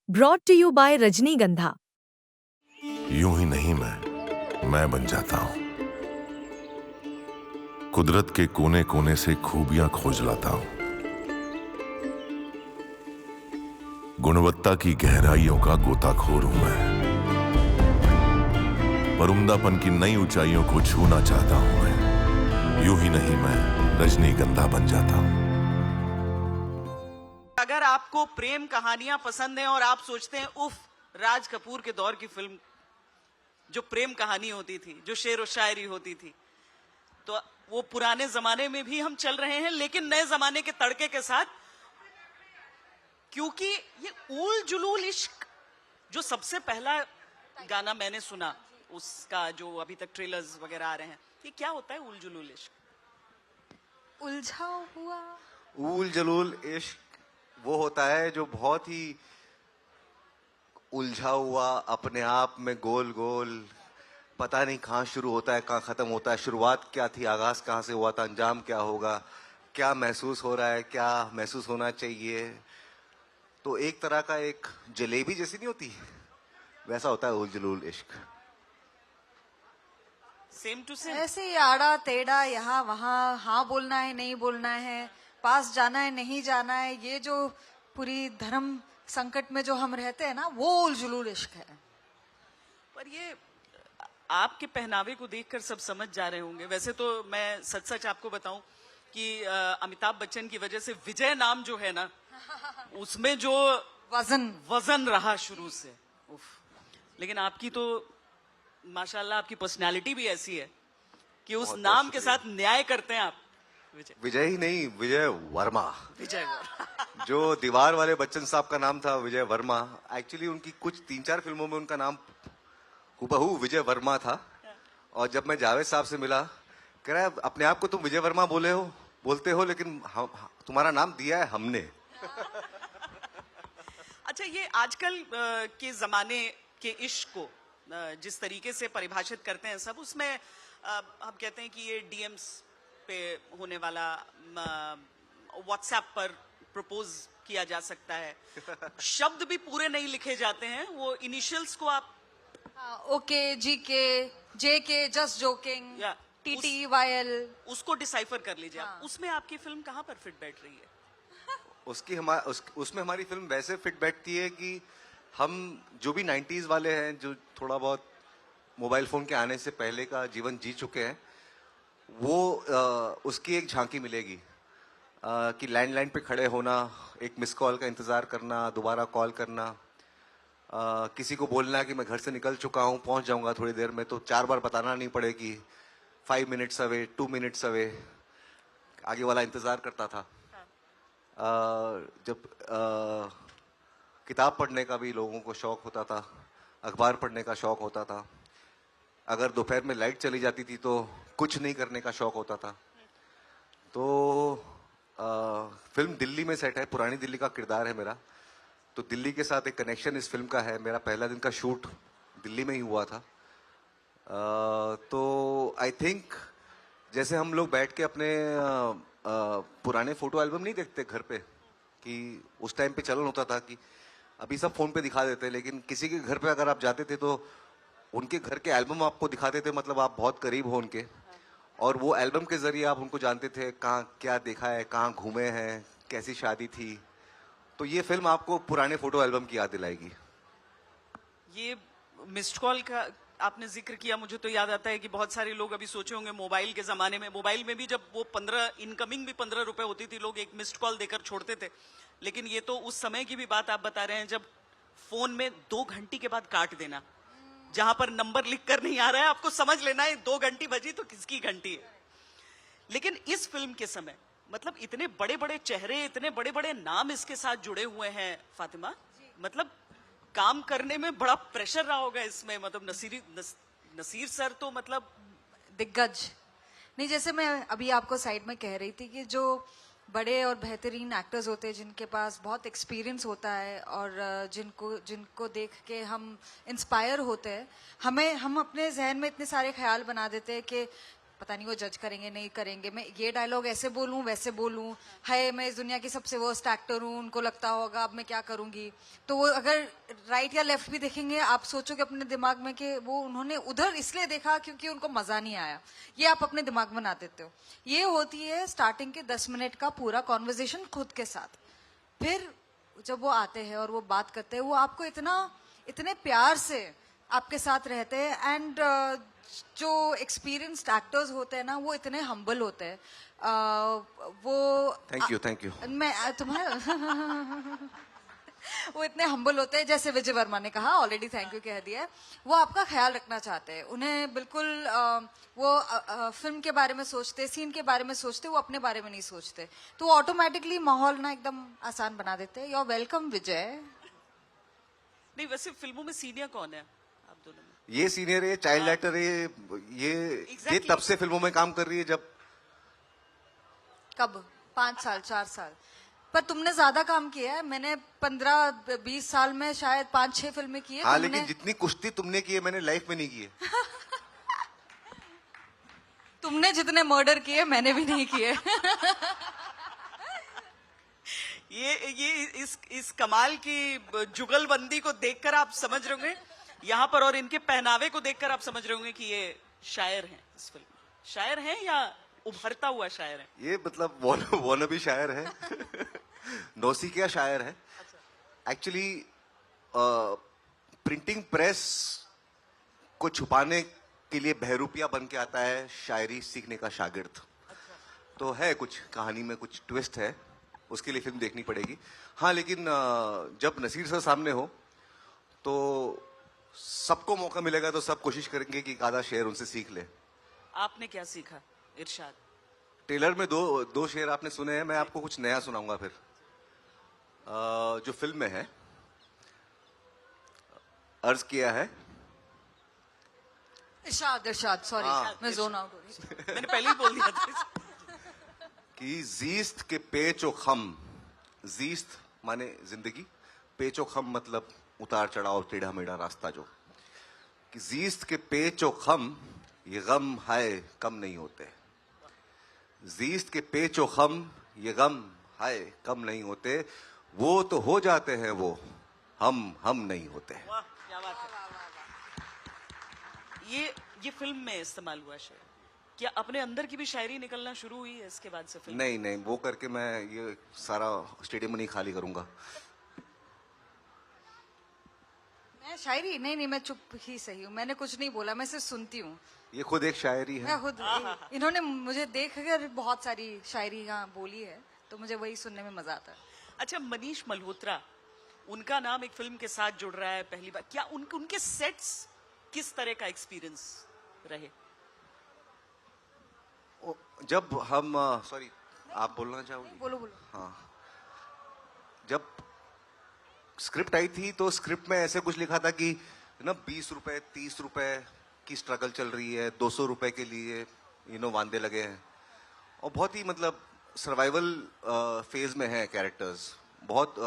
Brought to you bye रजनीगंधा। यूं ही नहीं मैं बन जाता हूं। कुदरत के कोने कोने से खूबियां खोज लाता हूं। गुणवत्ता की गहराइयों का गोताखोर हूं मैं। पर उम्दापन की नई ऊंचाइयों को छूना चाहता हूं मैं। यूं ही नहीं मैं रजनीगंधा बन जाता हूं। अगर आपको प्रेम कहानियां पसंद हैं और आप सोचते हैं उफ, राज कपूर के दौर की फिल्म जो प्रेम कहानी होती थी, जो शेर और शायरी होती थी, तो वो पुराने जमाने में भी हम चल रहे हैं, लेकिन नए जमाने के तड़के के साथ। क्योंकि ये ऊल जुलूल इश्क जो सबसे पहला गाना मैंने सुना, उसका जो अभी तक ट्रेलर्स वगैरह आ रहे हैं, ये क्या होता है ऊल जुलूल इश्क? उलझा हुआ ऊल जलूल इश्क वो होता है जो बहुत ही उलझा हुआ, अपने आप में गोल गोल, पता नहीं कहाँ शुरू होता है कहाँ खत्म होता है, शुरुआत क्या थी, आगाज कहाँ से हुआ था, अंजाम क्या होगा, क्या महसूस हो रहा है, क्या महसूस होना चाहिए। तो एक तरह का एक जलेबी जैसी नहीं होती, वैसा होता है ऊल जलूल इश्क। Same to same. ऐसे ही आड़ा टेढ़ा, यहाँ वहाँ, हाँ बोलना है नहीं बोलना है, पास जाना है नहीं जाना है, ये जो पूरी धर्म संकट में जो हम रहते हैं ना, वो उल जुलूल इश्क है। पर ये आपके पहनावे को देखकर सब समझ जा रहे होंगे। वैसे तो मैं सच सच आपको बताऊं कि अमिताभ बच्चन की वजह से विजय नाम जो है ना, उसमें जो वजन रहा शुरू से, उफ। लेकिन आपकी तो माशाल्लाह आपकी पर्सनालिटी भी ऐसी है कि उस नाम के साथ न्याय करते हैं आप। विजय ही नहीं, विजय वर्मा। विजय वर्मा। जो दीवार वाले बच्चन साहब का नाम था विजय वर्मा, एक्चुअली उनकी कुछ 3-4 फिल्मों में उनका नाम हुबहू विजय वर्मा था। और जब मैं जावेद साहब से मिला, कह रहा है अपने आप को तुम विजय वर्मा बोलते हो, लेकिन तुम्हारा नाम दिया है हमने। अच्छा, ये आजकल के जमाने के इश्क को जिस तरीके से परिभाषित करते हैं सब, उसमें हम कहते हैं कि ये डीएम्स पे होने वाला, व्हाट्सएप पर प्रपोज किया जा सकता है। शब्द भी पूरे नहीं लिखे जाते हैं, वो इनिशियल्स को आप ओके, जी के, जे के, जस्ट जोकिंग, टीटी, वायल, उसको डिसाइफर कर लीजिए आप। उसमें आपकी फिल्म कहाँ पर फिट बैठ रही है? उसमें हमारी फिल्म वैसे फिट बैठती है कि हम जो भी 90s वाले हैं, जो थोड़ा बहुत मोबाइल फोन के आने से पहले का जीवन जी चुके हैं, वो उसकी एक झांकी मिलेगी। कि लैंडलाइन पे खड़े होना, एक मिस कॉल का इंतजार करना, दोबारा कॉल करना, किसी को बोलना कि मैं घर से निकल चुका हूँ, पहुंच जाऊंगा थोड़ी देर में, तो 4 बार बताना नहीं पड़े कि 5 मिनट्स अवे, 2 मिनट्स अवे, आगे वाला इंतजार करता था। जब किताब पढ़ने का भी लोगों को शौक होता था, अखबार पढ़ने का शौक होता था, अगर दोपहर में लाइट चली जाती थी तो कुछ नहीं करने का शौक होता था। तो फिल्म दिल्ली में सेट है, पुरानी दिल्ली का किरदार है मेरा, तो दिल्ली के साथ एक कनेक्शन इस फिल्म का है। मेरा पहला दिन का शूट दिल्ली में ही हुआ था। तो आई थिंक जैसे हम लोग बैठ के अपने पुराने फोटो एल्बम नहीं देखते घर पे, कि उस टाइम पे चलन होता था कि अभी सब फोन पे दिखा देते हैं, लेकिन किसी के घर पे अगर आप जाते थे तो उनके घर के एल्बम आपको दिखाते थे, मतलब आप बहुत करीब हो उनके, और वो एल्बम के जरिए आप उनको जानते थे, कहाँ क्या देखा है, कहाँ घूमे हैं, कैसी शादी थी। तो ये फिल्म आपको पुराने फोटो एल्बम की याद दिलाएगी। ये मिस्ड कॉल का आपने जिक्र किया, मुझे तो याद आता है कि बहुत सारे लोग अभी सोचे होंगे मोबाइल के जमाने में, मोबाइल में भी जब वो 15 इनकमिंग भी 15 रुपए होती थी, लोग एक मिस्ड कॉल देकर छोड़ते थे। लेकिन ये तो उस समय की भी बात आप बता रहे हैं जब फोन में 2 घंटी के बाद काट देना, जहां पर नंबर लिख कर नहीं आ रहा है, आपको समझ लेना है 2 घंटी बजी तो किसकी घंटी है। लेकिन इस फिल्म के समय मतलब इतने बड़े बड़े चेहरे, इतने बड़े बड़े नाम इसके साथ जुड़े हुए हैं फातिमा, मतलब काम करने में बड़ा प्रेशर रहा होगा इसमें। मतलब नसीर सर तो मतलब दिग्गज नहीं। जैसे मैं अभी आपको साइड में कह रही थी कि जो बड़े और बेहतरीन एक्टर्स होते हैं, जिनके पास बहुत एक्सपीरियंस होता है और जिनको देख के हम इंस्पायर होते हैं, हम अपने जहन में इतने सारे ख्याल बना देते हैं कि पता नहीं वो जज करेंगे नहीं करेंगे, मैं ये डायलॉग ऐसे बोलूं वैसे बोलूं, है मैं इस दुनिया की सबसे वर्स्ट एक्टर हूं, उनको लगता होगा अब मैं क्या करूंगी। तो वो अगर राइट या लेफ्ट भी देखेंगे आप सोचोगे अपने दिमाग में कि वो उन्होंने उधर इसलिए देखा क्योंकि उनको मजा नहीं आया, ये आप अपने दिमाग में बना देते हो। ये होती है स्टार्टिंग के 10 मिनट का पूरा कॉन्वर्जेशन खुद के साथ। फिर जब वो आते हैं और वो बात करते हैं, वो आपको इतने प्यार से आपके साथ रहते हैं। एंड जो एक्सपीरियंस्ड एक्टर्स होते हैं ना, वो इतने हम्बल होते हैं। वो थैंक यू। मैं तुम्हारा वो इतने हम्बल होते हैं, जैसे विजय वर्मा ने कहा, ऑलरेडी थैंक यू कह दिया है। वो आपका ख्याल रखना चाहते हैं, उन्हें बिल्कुल वो फिल्म के बारे में सोचते, सीन के बारे में सोचते, वो अपने बारे में नहीं सोचते। तो ऑटोमेटिकली माहौल ना एकदम आसान बना देते हैं। योर वेलकम विजय। नहीं, वैसे फिल्मों में सीनियर कौन है आप दोनों में? ये सीनियर है, चाइल्ड एक्टर है, ये Exactly. तब से फिल्मों में काम कर रही है जब कब 5 साल 4 साल, पर तुमने ज्यादा काम किया है। मैंने 15-20 साल में शायद 5-6 फिल्में की है। हाँ, तुमने- लेकिन जितनी कुश्ती तुमने की है मैंने लाइफ में नहीं की है। तुमने जितने मर्डर किए मैंने भी नहीं किए। ये इस कमाल की जुगलबंदी को देखकर आप समझ रहे होंगे यहाँ पर, और इनके पहनावे को देखकर आप समझ रहे होंगे कि ये शायर हैं इस फिल्म में। शायर हैं या उभरता हुआ शायर है? ये मतलब वो भी शायर है। नौसिखिया शायर है एक्चुअली। प्रिंटिंग प्रेस को छुपाने के लिए बहरूपिया बन के आता है शायरी सीखने का शागिर्द। तो है कुछ कहानी में कुछ ट्विस्ट है, उसके लिए फिल्म देखनी पड़ेगी। हाँ, लेकिन जब नसीर सर सामने हो तो सबको मौका मिलेगा तो सब कोशिश करेंगे कि एक आधा शेर उनसे सीख ले। आपने क्या सीखा इरशाद? ट्रेलर में दो शेर आपने सुने हैं, मैं आपको कुछ नया सुनाऊंगा फिर। जो फिल्म में है, अर्ज किया है इरशाद सॉरी, हाँ। मैं जोन आउट हो रही। मैंने पहले ही बोल दिया था। कि जीस्त के पेचो खम, जीस्त माने जिंदगी, पेचो खम मतलब उतार चढ़ाव टेढ़ा मेढ़ा रास्ता जो, कि जीस्त के पेचो खम ये गम हाय कम नहीं होते। जीस्त के पेचो खम ये गम हाय कम नहीं होते, वो तो हो जाते हैं वो, हम नहीं होते। वाह, क्या बात है। ये फिल्म में इस्तेमाल हुआ शेर, क्या अपने अंदर की भी शायरी निकलना शुरू हुई है इसके बाद से फिल्म? नहीं, वो करके मैं ये सारा स्टेडियम नहीं खाली करूंगा। मैं शायरी नहीं, मैं चुप ही सही हूँ, मैंने कुछ नहीं बोला, मैं सिर्फ सुनती हूँ। ये खुद एक शायरी है। मैं खुद, इन्होंने मुझे देख कर बहुत सारी शायरी यहाँ बोली है, तो मुझे वही सुनने में मजा आता है। अच्छा, मनीष मल्होत्रा, उनका नाम एक फिल्म के साथ जुड़ रहा है पहली बार। क्या उनके सेट्स किस तरह का एक्सपीरियंस रहे? जब हम सॉरी, आप बोलना चाहोगे? बोलो। हाँ, जब स्क्रिप्ट आई थी तो स्क्रिप्ट में ऐसे कुछ लिखा था कि ना 20 रुपए 30 रुपए की स्ट्रगल चल रही है, 200 रुपए के लिए वांदे लगे हैं, और बहुत ही मतलब सर्वाइवल फेज में है कैरेक्टर्स। बहुत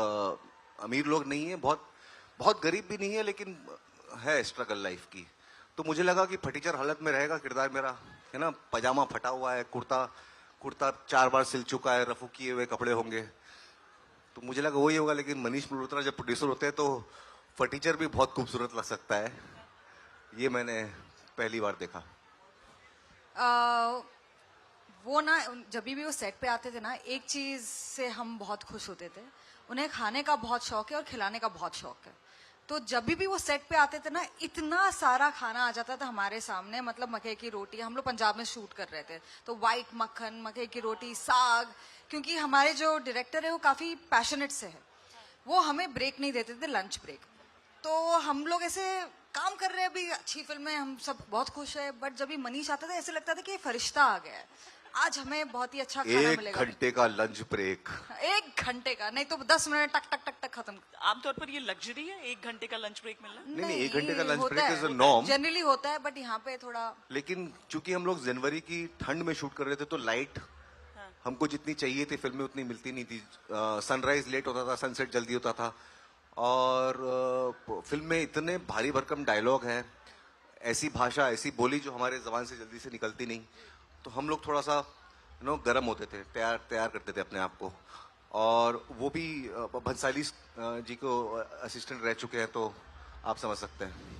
अमीर लोग नहीं है, बहुत गरीब भी नहीं है, लेकिन है स्ट्रगल लाइफ की। तो मुझे लगा कि फटीचर हालत में रहेगा किरदार मेरा, है ना। पजामा फटा हुआ है, कुर्ता 4 बार सिल चुका है, रफू किए हुए कपड़े होंगे, तो मुझे लगा वही होगा। लेकिन मनीष मल्होत्रा जब प्रोड्यूसर होते हैं तो फटीचर भी बहुत खूबसूरत लग सकता है। ये मैंने पहली बार देखा। वो ना जब भी वो सेट पे आते थे ना, एक चीज से हम बहुत खुश होते थे, उन्हें खाने का बहुत शौक है और खिलाने का बहुत शौक है। तो जब भी वो सेट पे आते थे ना, इतना सारा खाना आ जाता था हमारे सामने। मतलब मकई की रोटी, हम लोग पंजाब में शूट कर रहे थे, तो व्हाइट मक्खन, मकई की रोटी, साग, क्योंकि हमारे जो डायरेक्टर है वो काफी पैशनेट से है, वो हमें ब्रेक नहीं देते थे, लंच ब्रेक। तो हम लोग ऐसे काम कर रहे हैं, अभी अच्छी फिल्म है, हम सब बहुत खुश है, बट जब भी मनीष आता था ऐसे लगता था कि ये फरिश्ता आ गया है, आज हमें बहुत ही अच्छा खाना 1 मिलेगा। घंटे का लंच ब्रेक, 1 घंटे का नहीं तो 10 मिनट टक टक टक टक खत्म। आमतौर पर ये लग्जरी है 1 घंटे का लंच ब्रेक मिलना? नहीं, 1 घंटे का लंच होता ब्रेक है, इज अ नॉर्म। जनरली होता है, बट यहाँ पे थोड़ा। लेकिन चूंकि हम लोग जनवरी की ठंड में शूट कर रहे थे तो लाइट हमको जितनी चाहिए थी फिल्म में उतनी मिलती नहीं थी। सनराइज लेट होता था, सनसेट जल्दी होता था, और फिल्म में इतने भारी भरकम डायलॉग हैं, ऐसी भाषा, ऐसी बोली जो हमारे जबान से जल्दी से निकलती नहीं, तो हम लोग थोड़ा सा गर्म होते थे, तैयार करते थे अपने आप को। और वो भी भंसाली जी को असिस्टेंट रह चुके हैं, तो आप समझ सकते हैं।